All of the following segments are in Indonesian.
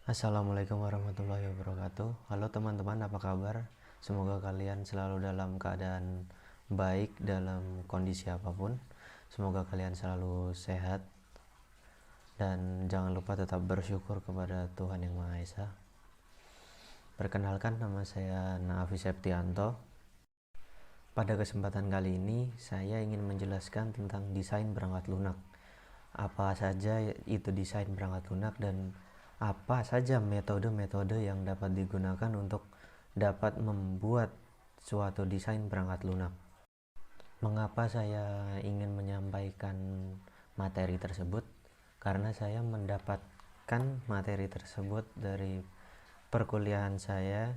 Assalamualaikum warahmatullahi wabarakatuh. Halo teman-teman, apa kabar? Semoga kalian selalu dalam keadaan baik dalam kondisi apapun. Semoga kalian selalu sehat dan jangan lupa tetap bersyukur kepada Tuhan Yang Maha Esa. Perkenalkan, nama saya Naafi Septianto. Pada kesempatan kali ini saya ingin menjelaskan tentang desain perangkat lunak. Apa saja itu desain perangkat lunak dan apa saja metode-metode yang dapat digunakan untuk dapat membuat suatu desain perangkat lunak. Mengapa saya ingin menyampaikan materi tersebut? Karena saya mendapatkan materi tersebut dari perkuliahan saya,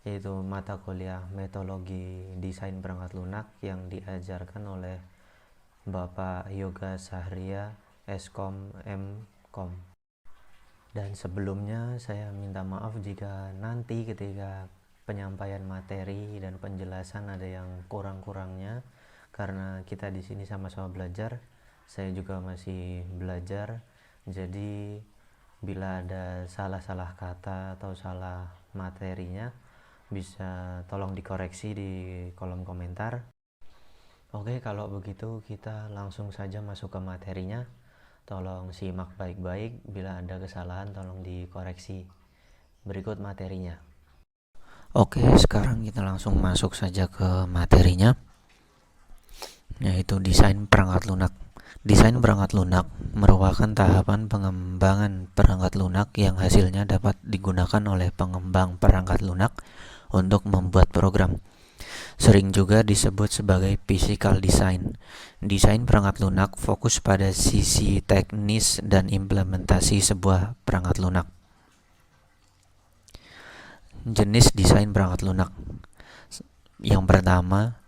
yaitu mata kuliah metodologi desain perangkat lunak yang diajarkan oleh Bapak Yoga Sahria, Eskom Mkom. Dan sebelumnya saya minta maaf jika nanti ketika penyampaian materi dan penjelasan ada yang kurang-kurangnya, karena kita di sini sama-sama belajar. Saya juga masih belajar, jadi bila ada salah-salah kata atau salah materinya, bisa tolong dikoreksi di kolom komentar. Oke, kalau begitu kita langsung saja masuk ke materinya. Tolong simak baik-baik, bila ada kesalahan tolong dikoreksi. Berikut materinya. Oke, sekarang kita langsung masuk saja ke materinya, yaitu desain perangkat lunak. Desain perangkat lunak merupakan tahapan pengembangan perangkat lunak yang hasilnya dapat digunakan oleh pengembang perangkat lunak untuk membuat program. Sering juga disebut sebagai physical design. Desain perangkat lunak fokus pada sisi teknis dan implementasi sebuah perangkat lunak. Jenis desain perangkat lunak. Yang pertama,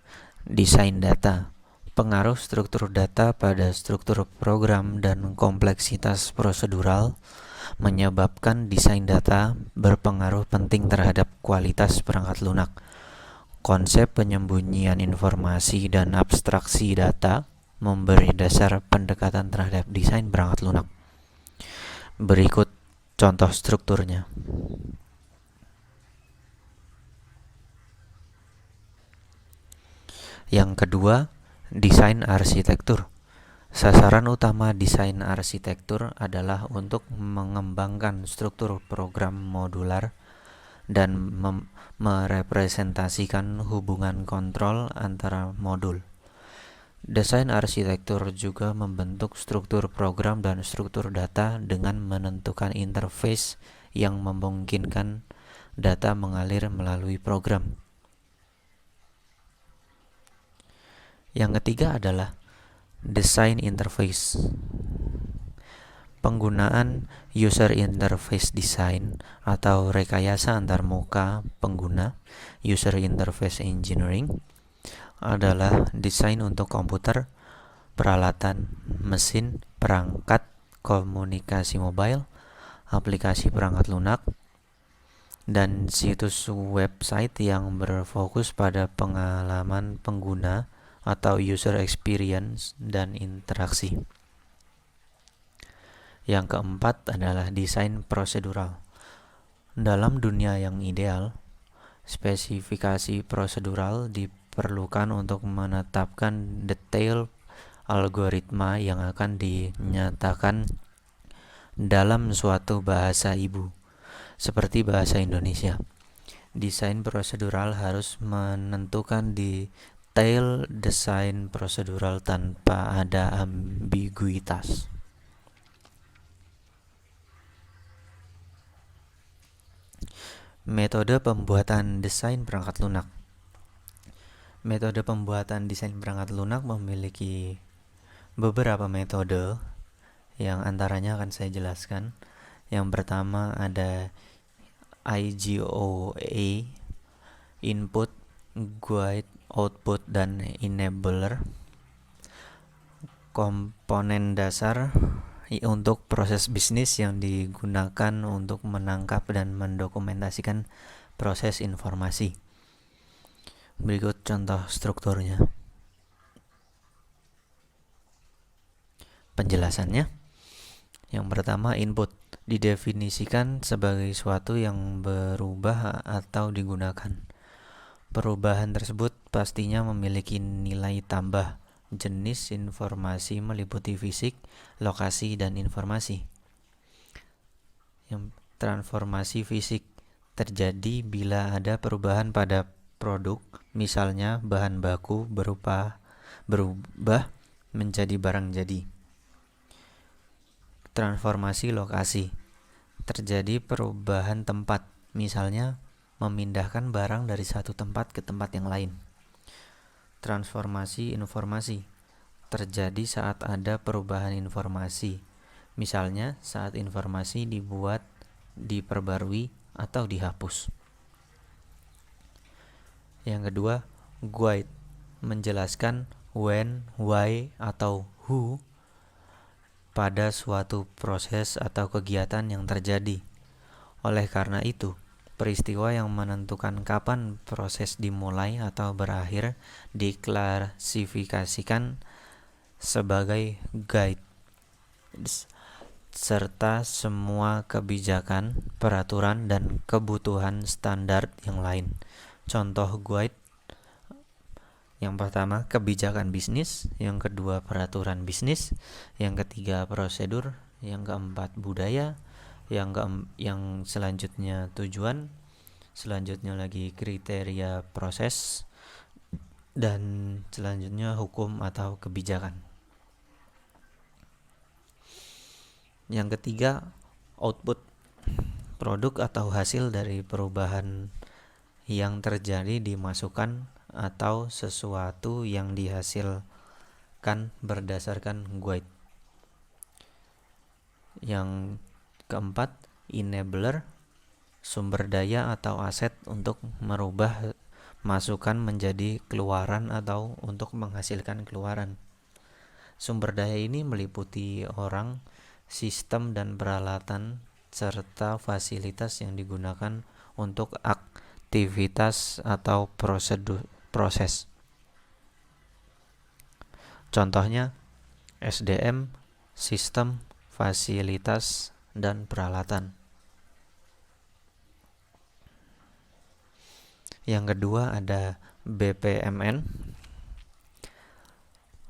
desain data. Pengaruh struktur data pada struktur program dan kompleksitas prosedural menyebabkan desain data berpengaruh penting terhadap kualitas perangkat lunak. Konsep penyembunyian informasi dan abstraksi data memberi dasar pendekatan terhadap desain perangkat lunak. Berikut contoh strukturnya. Yang kedua, desain arsitektur. Sasaran utama desain arsitektur adalah untuk mengembangkan struktur program modular dan merepresentasikan hubungan kontrol antara modul. Desain arsitektur juga membentuk struktur program dan struktur data dengan menentukan interface yang memungkinkan data mengalir melalui program. Yang ketiga adalah desain interface. Penggunaan user interface design atau rekayasa antarmuka pengguna, user interface engineering, adalah desain untuk komputer, peralatan, mesin, perangkat komunikasi mobile, aplikasi perangkat lunak, dan situs website yang berfokus pada pengalaman pengguna atau user experience dan interaksi. Yang keempat adalah desain prosedural. Dalam dunia yang ideal, spesifikasi prosedural diperlukan untuk menetapkan detail algoritma yang akan dinyatakan dalam suatu bahasa ibu, seperti bahasa Indonesia. Desain prosedural harus menentukan detail desain prosedural tanpa ada ambiguitas. Metode pembuatan desain perangkat lunak. Metode pembuatan desain perangkat lunak memiliki beberapa metode yang antaranya akan saya jelaskan. Yang pertama ada IGOA, input, guide, output, dan enabler. Komponen dasar untuk proses bisnis yang digunakan untuk menangkap dan mendokumentasikan proses informasi. Berikut contoh strukturnya. Penjelasannya. Yang pertama, input. didefinisikan sebagai suatu yang berubah atau digunakan. Perubahan tersebut pastinya memiliki nilai tambah. Jenis informasi meliputi fisik, lokasi, dan informasi. Yang transformasi fisik terjadi bila ada perubahan pada produk, misalnya bahan baku berubah menjadi barang jadi. Transformasi lokasi terjadi perubahan tempat, misalnya memindahkan barang dari satu tempat ke tempat yang lain. Transformasi informasi terjadi saat ada perubahan informasi, misalnya saat informasi dibuat, diperbarui, atau dihapus. Yang kedua, guide menjelaskan when, why, atau who pada suatu proses atau kegiatan yang terjadi. Oleh karena itu, peristiwa yang menentukan kapan proses dimulai atau berakhir diklasifikasikan sebagai guide, serta semua kebijakan, peraturan, dan kebutuhan standar yang lain. Contoh guide: yang pertama, kebijakan bisnis. Yang kedua, peraturan bisnis. Yang ketiga, prosedur. Yang keempat, budaya. Yang selanjutnya, tujuan. Selanjutnya lagi, kriteria proses. Dan selanjutnya, hukum atau kebijakan. Yang ketiga, output. Produk atau hasil dari perubahan yang terjadi dimasukkan atau sesuatu yang dihasilkan berdasarkan guide. Yang keempat, enabler, sumber daya atau aset untuk merubah masukan menjadi keluaran atau untuk menghasilkan keluaran. Sumber daya ini meliputi orang, sistem dan peralatan, serta fasilitas yang digunakan untuk aktivitas atau proses. Contohnya, SDM, sistem, fasilitas, dan peralatan. Yang kedua ada BPMN,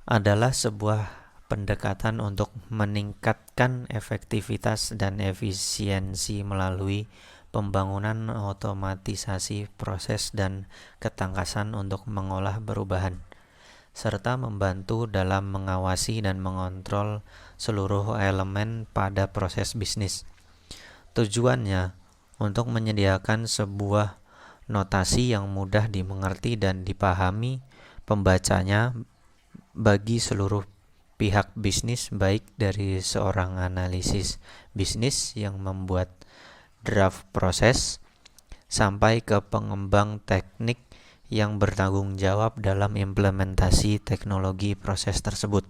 adalah sebuah pendekatan untuk meningkatkan efektivitas dan efisiensi melalui pembangunan otomatisasi proses dan ketangkasan untuk mengolah perubahan, serta membantu dalam mengawasi dan mengontrol seluruh elemen pada proses bisnis. Tujuannya untuk menyediakan sebuah notasi yang mudah dimengerti dan dipahami pembacanya bagi seluruh pihak bisnis, baik dari seorang analisis bisnis yang membuat draft proses sampai ke pengembang teknik yang bertanggung jawab dalam implementasi teknologi proses tersebut.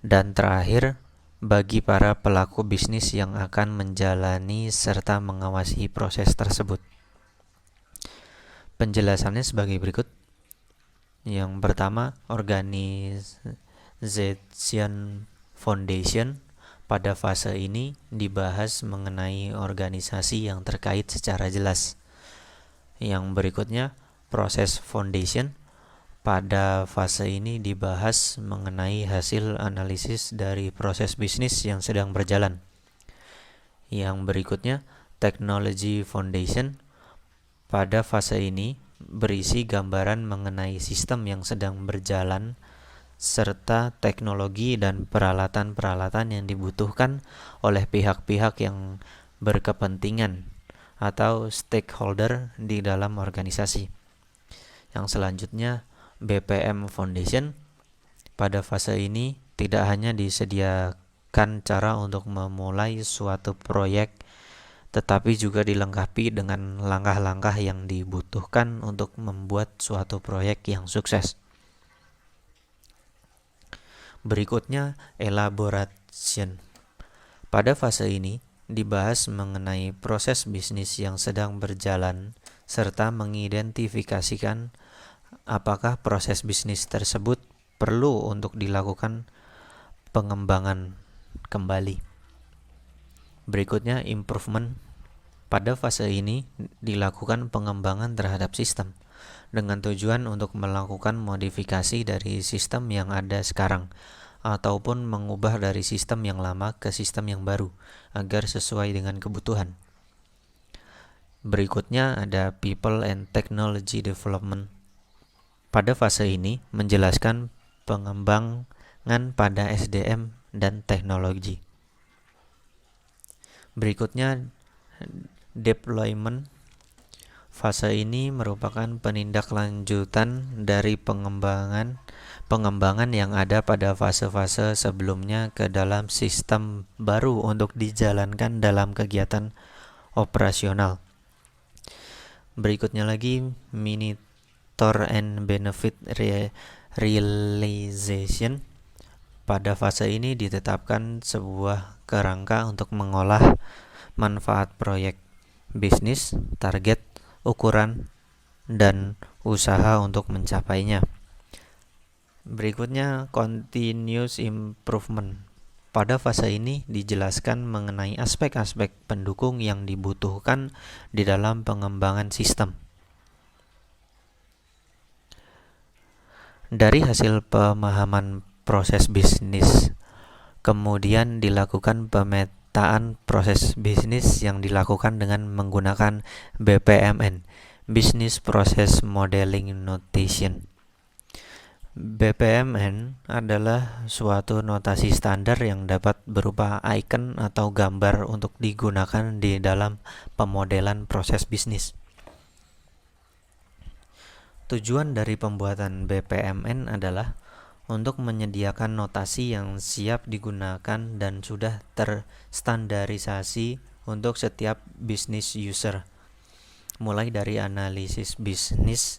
Dan terakhir, bagi para pelaku bisnis yang akan menjalani serta mengawasi proses tersebut. Penjelasannya sebagai berikut. Yang pertama, Organization Foundation. Pada fase ini dibahas mengenai organisasi yang terkait secara jelas. Yang berikutnya, Process Foundation. Pada fase ini dibahas mengenai hasil analisis dari proses bisnis yang sedang berjalan. Yang berikutnya, Technology Foundation. Pada fase ini berisi gambaran mengenai sistem yang sedang berjalan serta teknologi dan peralatan-peralatan yang dibutuhkan oleh pihak-pihak yang berkepentingan atau stakeholder di dalam organisasi. Yang selanjutnya, BPM Foundation. Pada fase ini tidak hanya disediakan cara untuk memulai suatu proyek, tetapi juga dilengkapi dengan langkah-langkah yang dibutuhkan untuk membuat suatu proyek yang sukses. Berikutnya, elaboration. Pada fase ini dibahas mengenai proses bisnis yang sedang berjalan serta mengidentifikasikan apakah proses bisnis tersebut perlu untuk dilakukan pengembangan kembali. Berikutnya improvement. Pada fase ini dilakukan pengembangan terhadap sistem dengan tujuan untuk melakukan modifikasi dari sistem yang ada sekarang ataupun mengubah dari sistem yang lama ke sistem yang baru agar sesuai dengan kebutuhan. Berikutnya ada people and technology development. Pada fase ini menjelaskan pengembangan pada SDM dan teknologi. Berikutnya deployment. Fase ini merupakan penindaklanjutan dari pengembangan yang ada pada fase-fase sebelumnya ke dalam sistem baru untuk dijalankan dalam kegiatan operasional. Berikutnya lagi monitor and benefit realization. Pada fase ini ditetapkan sebuah kerangka untuk mengolah manfaat proyek bisnis, target, ukuran, dan usaha untuk mencapainya. Berikutnya continuous improvement. Pada fase ini dijelaskan mengenai aspek-aspek pendukung yang dibutuhkan di dalam pengembangan sistem. Dari hasil pemahaman proses bisnis, kemudian dilakukan pemetaan proses bisnis yang dilakukan dengan menggunakan BPMN, Business Process Modeling Notation. BPMN adalah suatu notasi standar yang dapat berupa icon atau gambar untuk digunakan di dalam pemodelan proses bisnis. Tujuan dari pembuatan BPMN adalah untuk menyediakan notasi yang siap digunakan dan sudah terstandarisasi untuk setiap bisnis user, mulai dari analisis bisnis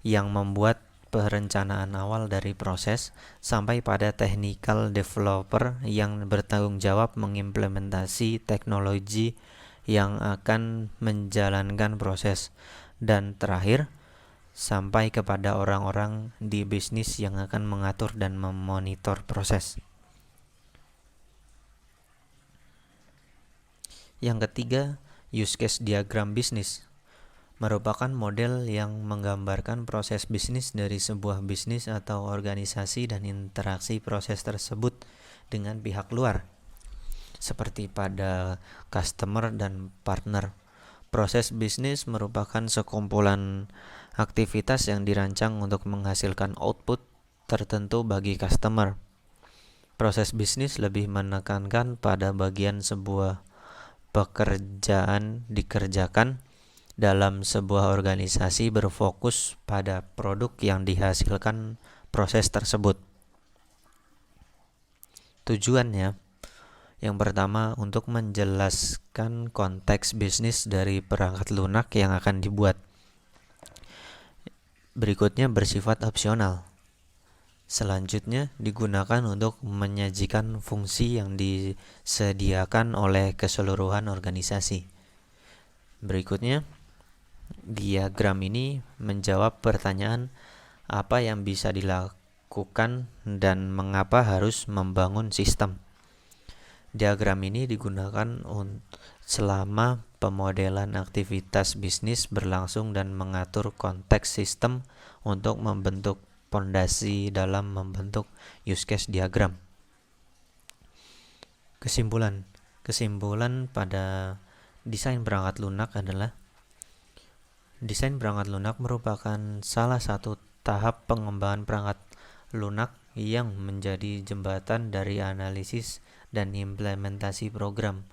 yang membuat perencanaan awal dari proses sampai pada technical developer yang bertanggung jawab mengimplementasi teknologi yang akan menjalankan proses, dan terakhir sampai kepada orang-orang di bisnis yang akan mengatur dan memonitor proses. Yang ketiga, use case diagram bisnis merupakan model yang menggambarkan proses bisnis dari sebuah bisnis atau organisasi dan interaksi proses tersebut dengan pihak luar, seperti pada customer dan partner. Proses bisnis merupakan sekumpulan aktivitas yang dirancang untuk menghasilkan output tertentu bagi customer. Proses bisnis lebih menekankan pada bagian sebuah pekerjaan dikerjakan dalam sebuah organisasi berfokus pada produk yang dihasilkan proses tersebut. Tujuannya, yang pertama, untuk menjelaskan konteks bisnis dari perangkat lunak yang akan dibuat. Berikutnya bersifat opsional. Selanjutnya digunakan untuk menyajikan fungsi yang disediakan oleh keseluruhan organisasi. Berikutnya, diagram ini menjawab pertanyaan apa yang bisa dilakukan dan mengapa harus membangun sistem. Diagram ini digunakan selama pemodelan aktivitas bisnis berlangsung dan mengatur konteks sistem untuk membentuk fondasi dalam membentuk use case diagram. Kesimpulan pada desain perangkat lunak adalah desain perangkat lunak merupakan salah satu tahap pengembangan perangkat lunak yang menjadi jembatan dari analisis dan implementasi program.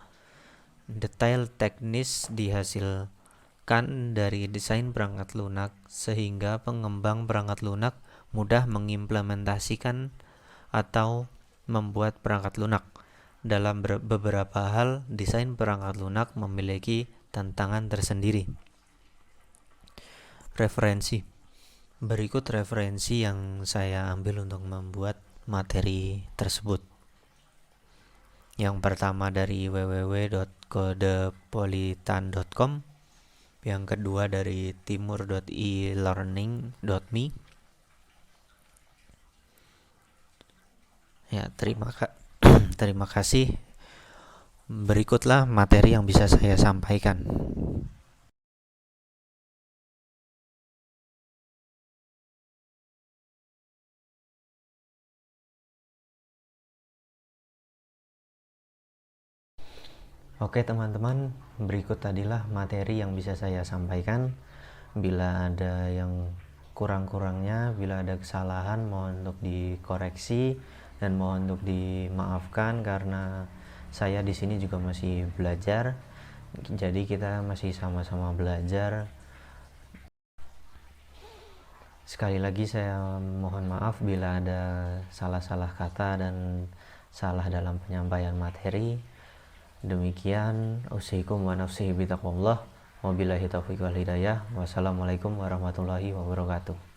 Detail teknis dihasilkan dari desain perangkat lunak sehingga pengembang perangkat lunak mudah mengimplementasikan atau membuat perangkat lunak. Dalam beberapa hal, desain perangkat lunak memiliki tantangan tersendiri. Referensi. Berikut referensi yang saya ambil untuk membuat materi tersebut. Yang pertama dari www.codepolitan.com, yang kedua dari timur.elearning.me. Ya, terima kasih. Berikutlah materi yang bisa saya sampaikan. Oke teman-teman, berikut tadilah materi yang bisa saya sampaikan. Bila ada yang kurang-kurangnya, bila ada kesalahan, mohon untuk dikoreksi dan mohon untuk dimaafkan karena saya di sini juga masih belajar. Jadi kita masih sama-sama belajar. Sekali lagi saya mohon maaf bila ada salah-salah kata dan salah dalam penyampaian materi. Demikian, usikum wa nafsihi bitaqwallah. Wabillahi taufiq wal hidayah. Wassalamualaikum warahmatullahi wabarakatuh.